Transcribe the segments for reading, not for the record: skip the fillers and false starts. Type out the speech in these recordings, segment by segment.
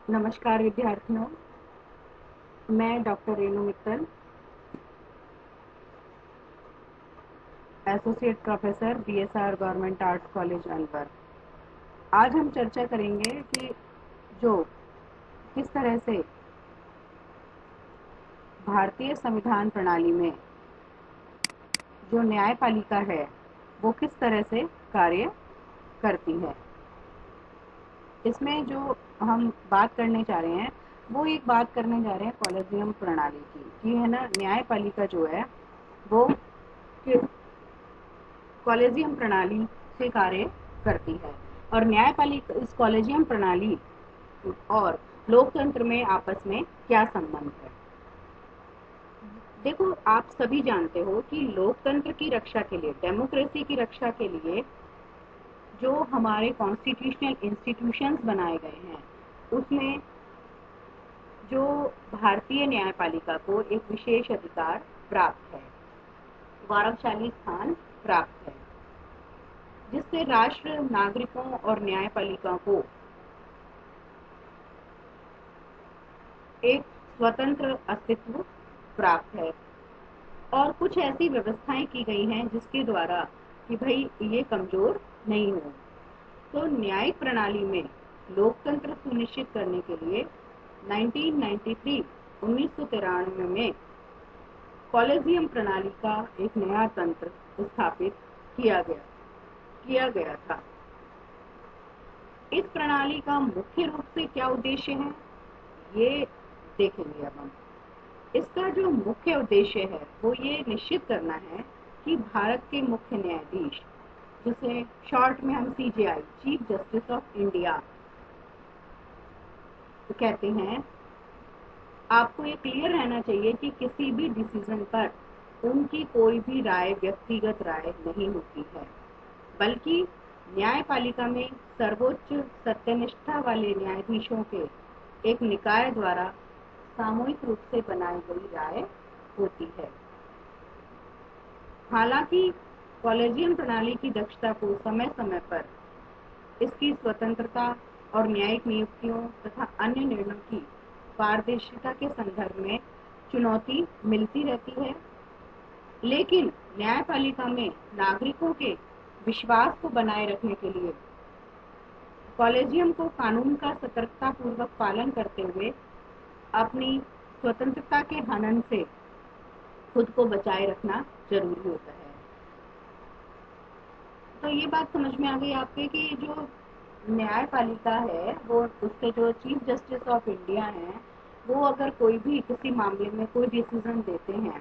नमस्कार विद्यार्थियों, मैं doctor Renu Mittal, associate professor BSR government arts college Alwar. आज हम चर्चा करेंगे कि जो किस तरह से भारतीय संविधान प्रणाली में जो न्यायपालिका है वो किस तरह से कार्य करती है। इसमें जो हम बात करने जा रहे हैं वो एक बात करने जा रहे हैं कॉलेजियम प्रणाली की, कि है ना, न्यायपालिका जो है वो कॉलेजियम प्रणाली से कार्य करती है। और न्यायपालिका, इस कॉलेजियम प्रणाली और लोकतंत्र में आपस में क्या संबंध है। देखो, आप सभी जानते हो कि लोकतंत्र की रक्षा के लिए, डेमोक्रेसी की रक्षा के लिए जो हमारे कॉन्स्टिट्यूशनल इंस्टीट्यूशंस बनाए गए हैं उसमें जो भारतीय न्यायपालिका को एक विशेष अधिकार प्राप्त है, गौरवशाली स्थान प्राप्त है, जिससे राष्ट्र, नागरिकों और न्यायपालिका को एक स्वतंत्र अस्तित्व प्राप्त है। और कुछ ऐसी व्यवस्थाएं की गई हैं जिसके द्वारा कि भाई ये कमजोर नहीं हो। तो न्यायिक प्रणाली में लोकतंत्र सुनिश्चित करने के लिए 1993 में कॉलेजियम प्रणाली का एक नया तंत्र स्थापित किया गया था। इस प्रणाली का मुख्य रूप से क्या उद्देश्य है ये देखेंगे अब हम। इसका जो मुख्य उद्देश्य है वो ये निश्चित करना है कि भारत के मुख्य न्यायाधीश, जिसे शॉर्ट में हम CJI, chief justice of India कहते हैं, आपको ये क्लियर रहना चाहिए कि किसी भी डिसीजन पर उनकी कोई भी राय व्यक्तिगत राय नहीं होती है, बल्कि न्यायपालिका में सर्वोच्च सत्यनिष्ठा वाले न्यायाधीशों के एक निकाय द्वारा सामूहिक रूप से बनाई गई राय होती है। हालांकि कॉलेजियम प्रणाली की दक्षता को समय समय पर इसकी स्वतंत्रता और न्यायिक नियुक्तियों तथा अन्य निर्णयों की पारदर्शिता के संदर्भ में चुनौती मिलती रहती है, लेकिन न्यायपालिका में नागरिकों के विश्वास को बनाए रखने के लिए कॉलेजियम को कानून का सतर्कतापूर्वक पालन करते हुए अपनी स्वतंत्रता के हनन से खुद को बचाए रखना जरूरी होता है। तो ये बात समझ में आ गई आपके कि जो न्यायपालिका है वो, उसके जो चीफ जस्टिस ऑफ इंडिया हैं, वो अगर कोई भी किसी मामले में कोई डिसीजन देते हैं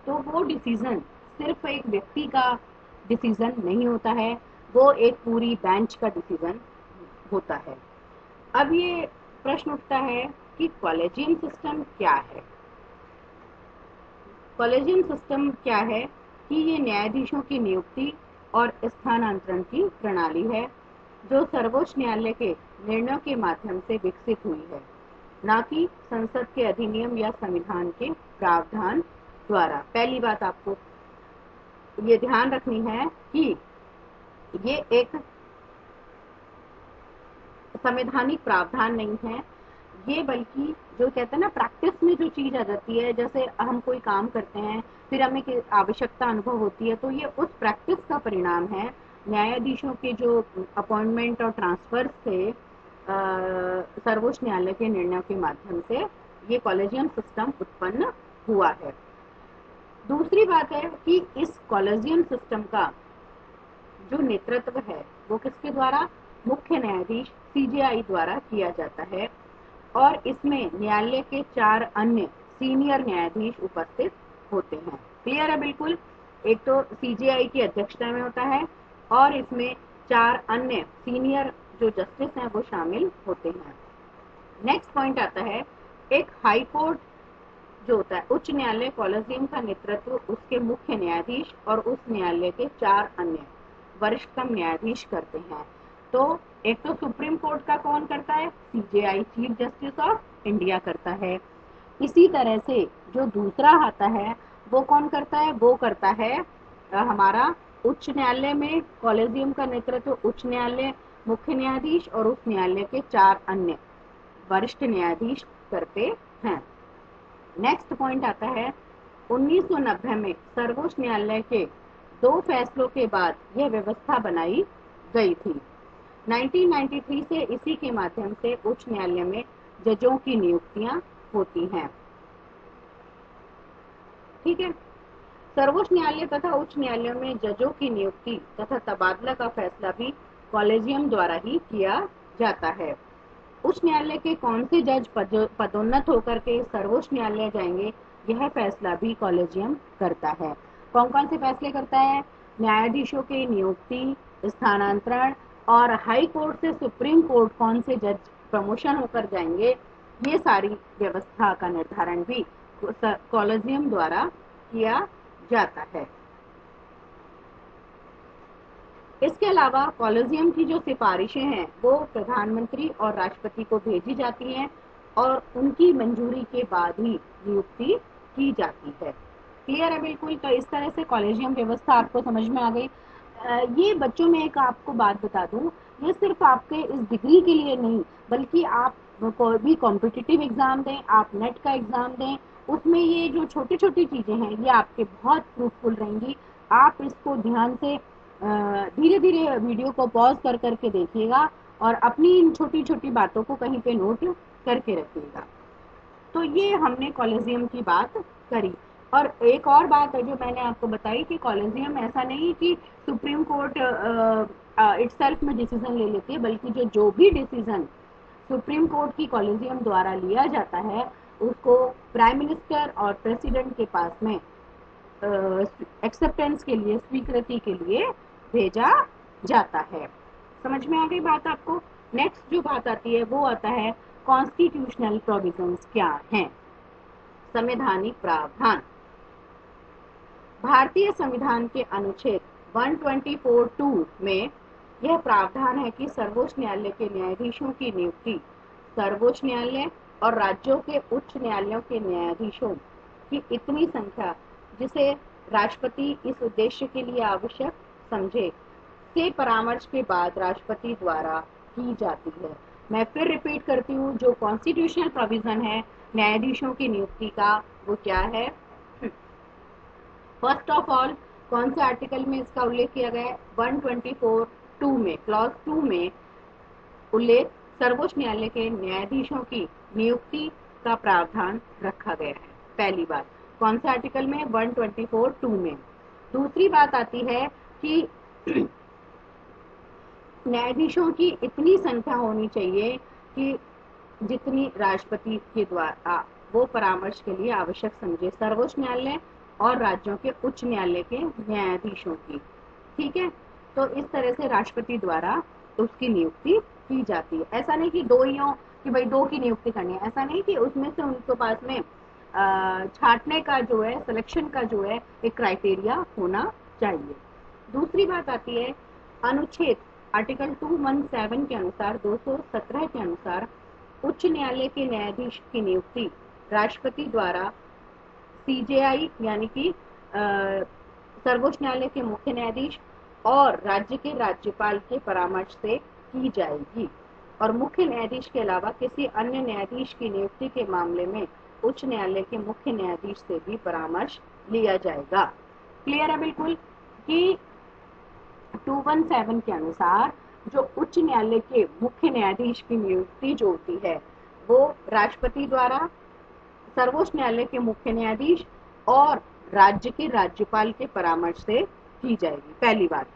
तो वो डिसीजन सिर्फ एक व्यक्ति का डिसीजन नहीं होता है, वो एक पूरी बेंच का डिसीजन होता है। अब ये प्रश्न उठता है कि कॉलेजियम सिस्टम क्या है। कॉलेजियम सिस्टम क्या है कि ये न्यायाधीशों की नियुक्ति और स्थानांतरण की प्रणाली है जो सर्वोच्च न्यायालय के निर्णयों के माध्यम से विकसित हुई है, न कि संसद के अधिनियम या संविधान के प्रावधान द्वारा। पहली बात आपको ये ध्यान रखनी है कि ये एक संवैधानिक प्रावधान नहीं है, ये बल्कि जो कहते हैं ना, प्रैक्टिस में जो चीज आ जाती है, जैसे हम कोई काम करते हैं फिर हमें आवश्यकता अनुभव होती है, तो ये उस प्रैक्टिस का परिणाम है। न्यायाधीशों के जो अपॉइंटमेंट और ट्रांसफर से सर्वोच्च न्यायालय के निर्णयों के माध्यम से ये कॉलेजियम सिस्टम उत्पन्न हुआ है। दूसरी बात है कि इस कॉलेजियम सिस्टम का जो नेतृत्व है वो किसके द्वारा, मुख्य न्यायाधीश सीजेआई द्वारा किया जाता है, और इसमें न्यायालय के 4 अन्य सीनियर न्यायाधीश उपस्थित होते हैं। क्लियर है बिल्कुल। एक तो सीजेआई की अध्यक्षता में होता है और इसमें 4 अन्य सीनियर जो जस्टिस हैं वो शामिल होते हैं। नेक्स्ट पॉइंट आता है, एक हाई कोर्ट जो होता है, उच्च न्यायालय कॉलेजियम का नेतृत्व उसके मुख्य न्यायाधीश और उस न्यायालय के 4 अन्य वरिष्ठतम न्यायाधीश करते हैं। तो एक तो सुप्रीम कोर्ट का कौन करता है, CJI, chief justice of India करता है। इसी तरह से जो दूसरा आता है वो कौन करता है, वो करता है हमारा उच्च न्यायालय में कॉलेजियम का नेतृत्व उच्च न्यायालय, मुख्य न्यायाधीश और उस न्यायालय के 4 अन्य वरिष्ठ न्यायाधीश करते हैं। नेक्स्ट पॉइंट आता है 1990 में सर्वोच्च न्यायालय के 2 फैसलों के बाद यह व्यवस्था बनाई गई थी। 1993 से इसी के माध्यम से उच्च न्यायालय में जजों की नियुक्तियां होती हैं। ठीक है। सर्वोच्च न्यायालय तथा उच्च न्यायालयों में जजों की नियुक्ति तथा तबादला का फैसला भी कॉलेजियम द्वारा ही किया जाता है। उच्च न्यायालय के कौन से जज पदोन्नत होकर के सर्वोच्च न्यायालय जाएंगे, यह फैसला भी कॉलेजियम करता है। कौन कौन से फैसले करता है? न्यायाधीशों की नियुक्ति, स्थानांतरण और हाई कोर्ट से सुप्रीम कोर्ट कौन से जज प्रमोशन होकर जाएंगे, ये सारी व्यवस्था का निर्धारण भी कॉलेजियम द्वारा किया जाता है। इसके अलावा कॉलेजियम की जो सिफारिशें हैं वो प्रधानमंत्री और राष्ट्रपति को भेजी जाती हैं और उनकी मंजूरी के बाद ही नियुक्ति की जाती है। क्लियर है बिल्कुल? तो इस तरह से कॉलेजियम व्यवस्था आपको समझ में आ गई। ये बच्चों में एक आपको बात बता दूं, ये सिर्फ आपके इस डिग्री के लिए नहीं बल्कि आप कोई भी कॉम्पिटिटिव एग्जाम दें, आप नेट का एग्जाम दें, उसमें ये जो छोटी छोटी चीजें हैं ये आपके बहुत फ्रूटफुल रहेंगी। आप इसको ध्यान से धीरे धीरे वीडियो को पॉज कर करके देखिएगा और अपनी इन छोटी छोटी बातों को कहीं पे नोट करके रखिएगा। तो ये हमने कॉलेजियम की बात करी। और एक और बात है जो मैंने आपको बताई कि कॉलेजियम ऐसा नहीं कि सुप्रीम कोर्ट इटसेल्फ में डिसीजन ले लेती है, बल्कि जो भी डिसीजन सुप्रीम कोर्ट की कॉलेजियम द्वारा लिया जाता है उसको प्राइम मिनिस्टर और प्रेसिडेंट के पास में एक्सेप्टेंस के लिए, स्वीकृति के लिए भेजा जाता है। समझ में आ गई बात आपको? नेक्स्ट जो बात आती है वो आता है कॉन्स्टिट्यूशनल प्रोविजंस क्या हैं। संवैधानिक प्रावधान। भारतीय संविधान के अनुच्छेद 124(2) में यह प्रावधान है कि सर्वोच्च न्यायालय के न्यायाधीशों की नियुक्ति सर्वोच्च न्यायालय और राज्यों के उच्च न्यायालयों के न्यायाधीशों की इतनी संख्या जिसे राष्ट्रपति इस उद्देश्य के लिए आवश्यक समझे से परामर्श के बाद राष्ट्रपति द्वारा की जाती है। मैं फिर रिपीट करती हूँ, जो कॉन्स्टिट्यूशनल प्रोविजन है न्यायाधीशों की नियुक्ति का वो क्या है? फर्स्ट ऑफ ऑल कौन से आर्टिकल में इसका उल्लेख किया गया है? 124(2) में, क्लॉज 2 में उल्लेख सर्वोच्च न्यायालय के न्यायाधीशों की नियुक्ति का प्रावधान रखा गया है। पहली बात, कौन से आर्टिकल में? 124(2) में। दूसरी बात आती है कि न्यायाधीशों की इतनी संख्या होनी चाहिए कि जितनी राष्ट्रपति के द्वारा वो परामर्श के लिए आवश्यक समझे, सर्वोच्च न्यायालय और राज्यों के उच्च न्यायालय के न्यायाधीशों की। ठीक है, तो इस तरह से राष्ट्रपति द्वारा उसकी नियुक्ति की जाती है। ऐसा नहीं कि दो ही हो कि भाई 2 की नियुक्ति करनी है, ऐसा नहीं कि उसमें से उनके पास में छांटने का जो है, सिलेक्शन का जो है एक क्राइटेरिया होना चाहिए। दूसरी बात आती है अनुच्छेद आर्टिकल 217 के अनुसार, 217 के अनुसार उच्च न्यायालय के न्यायाधीश की नियुक्ति राष्ट्रपति द्वारा सीजेआई यानी कि सर्वोच्च न्यायालय के मुख्य न्यायाधीश और राज्य के राज्यपाल के परामर्श से की जाएगी और मुख्य न्यायाधीश के अलावा किसी अन्य न्यायाधीश की नियुक्ति के मामले में उच्च न्यायालय के मुख्य न्यायाधीश से भी परामर्श लिया जाएगा। क्लियर है बिल्कुल कि 217 के अनुसार जो उच्च न्यायालय के मुख्य न्यायाधीश की नियुक्ति जो होती है वो राष्ट्रपति द्वारा, सर्वोच्च न्यायालय के मुख्य न्यायाधीश और राज्य के राज्यपाल के परामर्श से की जाएगी। पहली बात,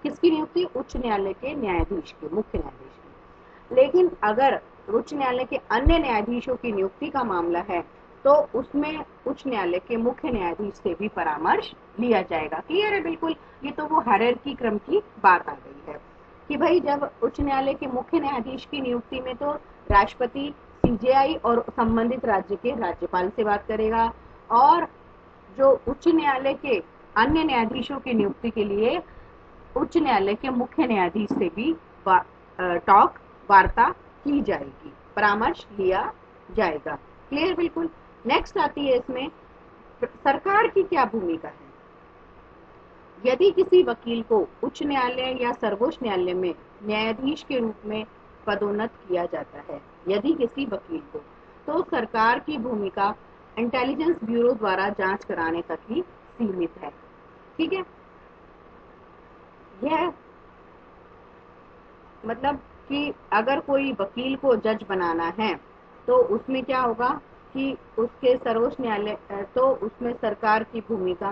किसकी नियुक्ति? उच्च न्यायालय के न्यायाधीश के, मुख्य न्यायाधीश की। लेकिन अगर उच्च न्यायालय के अन्य न्यायाधीशों की नियुक्ति का मामला है तो उसमें उच्च न्यायालय के मुख्य न्यायाधीश से भी परामर्श लिया जाएगा। क्लियर है बिल्कुल? ये तो वो हायरार्की क्रम की बात आ गई है कि भाई जब उच्च न्यायालय के मुख्य न्यायाधीश की नियुक्ति में तो राष्ट्रपति सीजेआई और संबंधित राज्य के राज्यपाल से बात करेगा और जो उच्च न्यायालय के अन्य न्यायाधीशों की नियुक्ति के लिए उच्च न्यायालय के मुख्य न्यायाधीश से भी वार्ता की जाएगी, परामर्श लिया जाएगा। क्लियर बिल्कुल? नेक्स्ट आती है इसमें सरकार की क्या भूमिका है। यदि किसी वकील को उच्च न्यायालय या सर्वोच्च न्यायालय में न्यायाधीश के रूप में पदोन्नत किया जाता है यदि किसी वकील को, तो सरकार की भूमिका इंटेलिजेंस ब्यूरो द्वारा जांच कराने तक ही सीमित है। ठीक है, यह मतलब कि अगर कोई वकील को जज बनाना है तो उसमें क्या होगा कि उसके सर्वोच्च न्यायालय, तो उसमें सरकार की भूमिका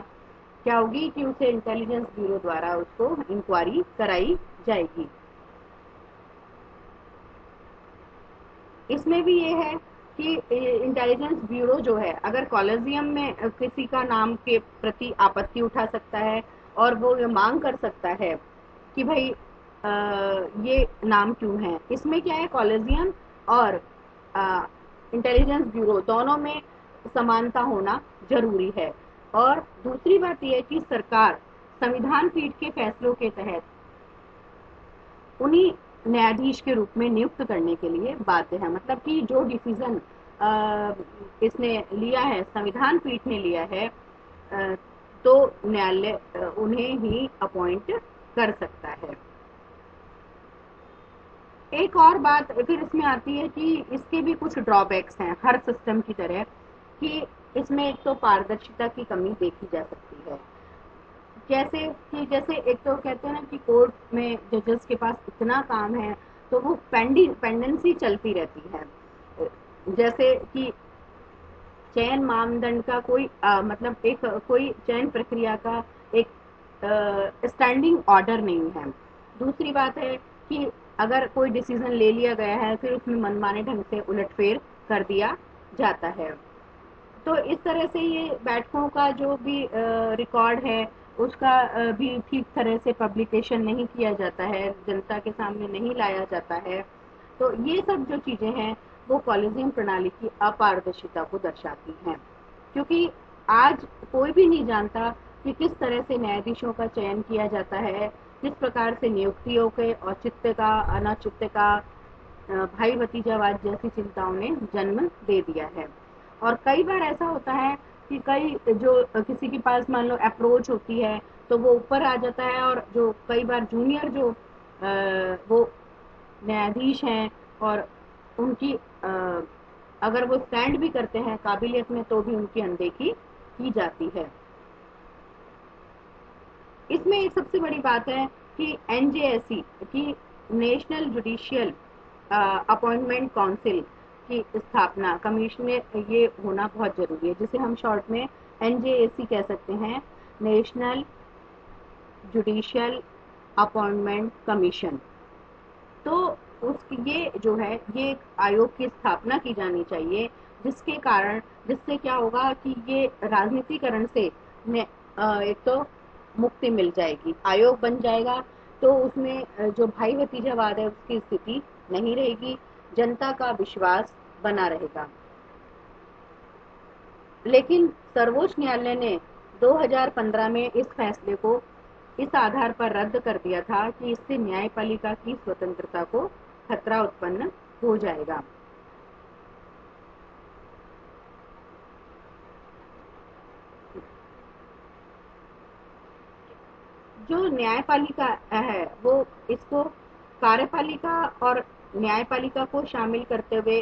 क्या होगी कि उसे इंटेलिजेंस ब्यूरो द्वारा उसको इंक्वायरी कराई जाएगी। इसमें भी ये है कि इंटेलिजेंस ब्यूरो जो है अगर कॉलेजियम में किसी का नाम के प्रति आपत्ति उठा सकता है और वो ये मांग कर सकता है कि भाई ये नाम क्यों है। इसमें क्या है, कॉलेजियम और इंटेलिजेंस ब्यूरो दोनों में समानता होना जरूरी है। और दूसरी बात यह है कि सरकार संविधान पीठ के फैसलों के तहत उन्हीं न्यायाधीश के रूप में नियुक्त करने के लिए बाध्य है। मतलब कि जो डिसीजन इसने लिया है, संविधान पीठ ने लिया है, तो न्यायालय उन्हें ही अपॉइंट कर सकता है। एक और बात फिर इसमें आती है कि इसके भी कुछ ड्रॉबैक्स हैं हर सिस्टम की तरह, कि इसमें एक तो पारदर्शिता की कमी देखी जा सकती है। कैसे कि जैसे एक तो कहते हैं ना कि कोर्ट में जजेस के पास इतना काम है तो वो पेंडेंसी चलती रहती है। जैसे कि चयन मानदंड का कोई मतलब एक कोई चयन प्रक्रिया का एक स्टैंडिंग ऑर्डर नहीं है। दूसरी बात है कि अगर कोई डिसीजन ले लिया गया है फिर उसमें मनमाने ढंग से उलटफेर कर दिया जाता है। तो इस तरह से ये बैठकों का जो भी रिकॉर्ड है उसका भी ठीक तरह से पब्लिकेशन नहीं किया जाता है, जनता के सामने नहीं लाया जाता है। तो ये सब जो चीजें हैं वो कॉलेजियम प्रणाली की अपारदर्शिता को दर्शाती हैं, क्योंकि आज कोई भी नहीं जानता कि किस तरह से न्यायाधीशों का चयन किया जाता है, किस प्रकार से नियुक्तियों के औचित्य का अनौचित्य का भाई भतीजावाद जैसी चिंताओं ने जन्म दे दिया है। और कई बार ऐसा होता है कि कई जो किसी के पास मान लो अप्रोच होती है तो वो ऊपर आ जाता है, और जो कई बार जूनियर जो वो न्यायाधीश हैं और उनकी अगर वो स्टैंड भी करते हैं काबिलियत में तो भी उनकी अनदेखी की जाती है। इसमें एक सबसे बड़ी बात है कि एनजेएससी की नेशनल जुडिशियल अपॉइंटमेंट काउंसिल की स्थापना, कमीशन में ये होना बहुत जरूरी है, जिसे हम शॉर्ट में एनजेएससी कह सकते हैं, नेशनल जुडिशियल अपॉइंटमेंट कमीशन। तो उस ये जो है ये एक आयोग की स्थापना की जानी चाहिए, जिससे क्या होगा कि ये राजनीतिकरण से एक तो मुक्ति मिल जाएगी। आयोग बन जाएगा तो उसमें जो भाई भतीजावाद है उसकी स्थिति नहीं रहेगी, जनता का विश्वास बना रहेगा। लेकिन सर्वोच्च न्यायालय ने 2015 में इस फैसले को इस आधार पर रद्द कर दिया था कि इससे न्यायपालिका की स्वतंत्रता को खतरा उत्पन्न हो जाएगा। जो न्यायपालिका है वो इसको कार्यपालिका और न्यायपालिका को शामिल करते हुए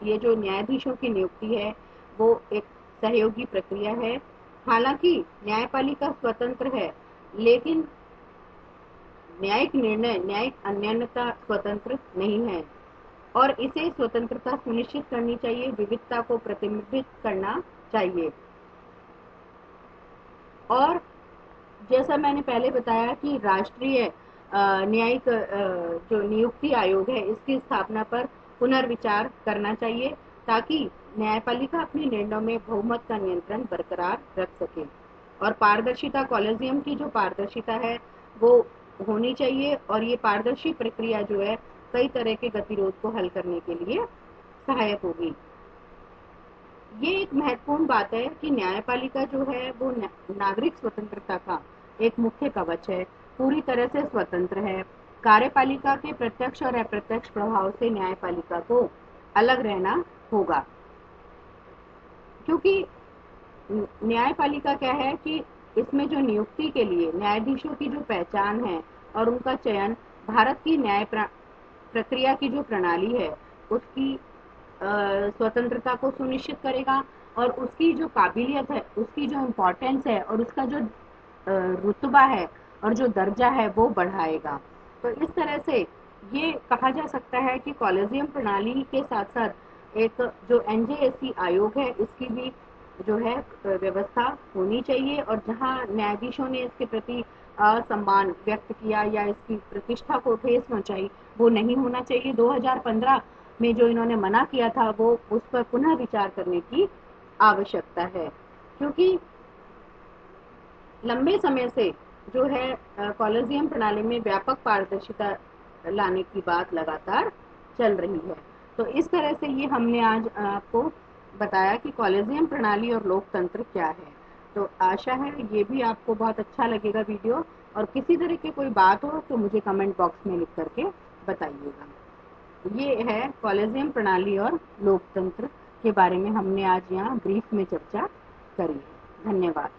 ये जो न्यायाधीशों की नियुक्ति है वो एक सहयोगी प्रक्रिया है। हालांकि न्यायपालिका स्वतंत्र है लेकिन न्यायिक निर्णय, न्यायिक अन्योन्यता स्वतंत्र नहीं है, और इसे स्वतंत्रता सुनिश्चित करनी चाहिए, विविधता को प्रतिबिंबित करना चाहिए। और जैसा मैंने पहले बताया कि राष्ट्रीय न्यायिक जो नियुक्ति आयोग है इसकी स्थापना पर पुनर्विचार करना चाहिए, ताकि न्यायपालिका अपने निर्णयों में बहुमत का नियंत्रण बरकरार रख सके। और पारदर्शिता, कॉलेजियम की जो पारदर्शिता है वो होनी चाहिए, और ये पारदर्शी प्रक्रिया जो है कई तरह के गतिरोध को हल करने के लिए सहायक होगी। ये एक महत्वपूर्ण बात है कि न्यायपालिका जो है वो नागरिक स्वतंत्रता का एक मुख्य कवच है, पूरी तरह से स्वतंत्र है। कार्यपालिका के प्रत्यक्ष और अप्रत्यक्ष प्रभाव से न्यायपालिका को अलग रहना होगा, क्योंकि न्यायपालिका क्या है कि इसमें जो नियुक्ति के लिए न्यायाधीशों की जो पहचान है और उनका चयन भारत की प्रक्रिया की जो प्रणाली है उसकी स्वतंत्रता को सुनिश्चित करेगा, और उसकी जो काबिलियत है, उसकी जो इम्पोर्टेंस है और उसका जो रुतबा है और जो दर्जा है वो बढ़ाएगा। तो इस तरह से ये कहा जा सकता है कि कॉलेजियम प्रणाली के साथ साथ एक जो एनजेएससी आयोग है इसकी भी जो है व्यवस्था होनी चाहिए, और जहां न्यायाधीशों ने इसके प्रति असम्मान व्यक्त किया या इसकी प्रतिष्ठा को ठेस पहुंचाई, वो नहीं होना चाहिए। 2015 में जो इन्होंने मना किया था वो उस पर पुनः विचार करने की आवश्यकता है, क्योंकि लंबे समय से जो है कॉलेजियम प्रणाली में व्यापक पारदर्शिता लाने की बात लगातार चल रही है। तो इस तरह से ये हमने आज आपको बताया कि कॉलेजियम प्रणाली और लोकतंत्र क्या है। तो आशा है ये भी आपको बहुत अच्छा लगेगा वीडियो, और किसी तरह की कोई बात हो तो मुझे कमेंट बॉक्स में लिख करके बताइएगा। ये है कॉलेजियम प्रणाली और लोकतंत्र के बारे में हमने आज यहाँ ब्रीफ में चर्चा करी है। धन्यवाद।